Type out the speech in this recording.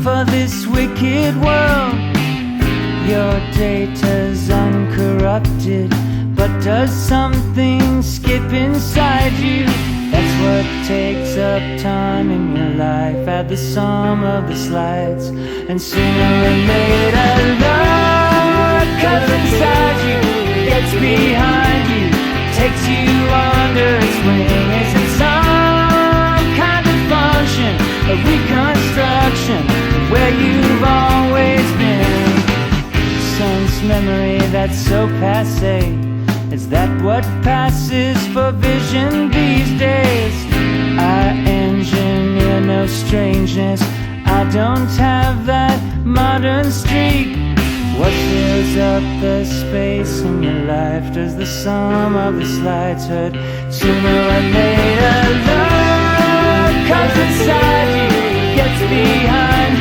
for this wicked world. Your data's uncorrupted, but does something skip inside you? That's what takes up time in your life. Add the sum of the slides, and sooner or later love comes inside you, gets behind you, takes you under its wing. Is it some kind of function, a reconstruction of where you've always been? Sense memory that's so passé, is that what passes for vision these days? I engineer no strangeness, I don't have that modern streak. What fills up the space in your life? Does the sum of the slides hurt? Sooner or later love comes inside you, gets behind you.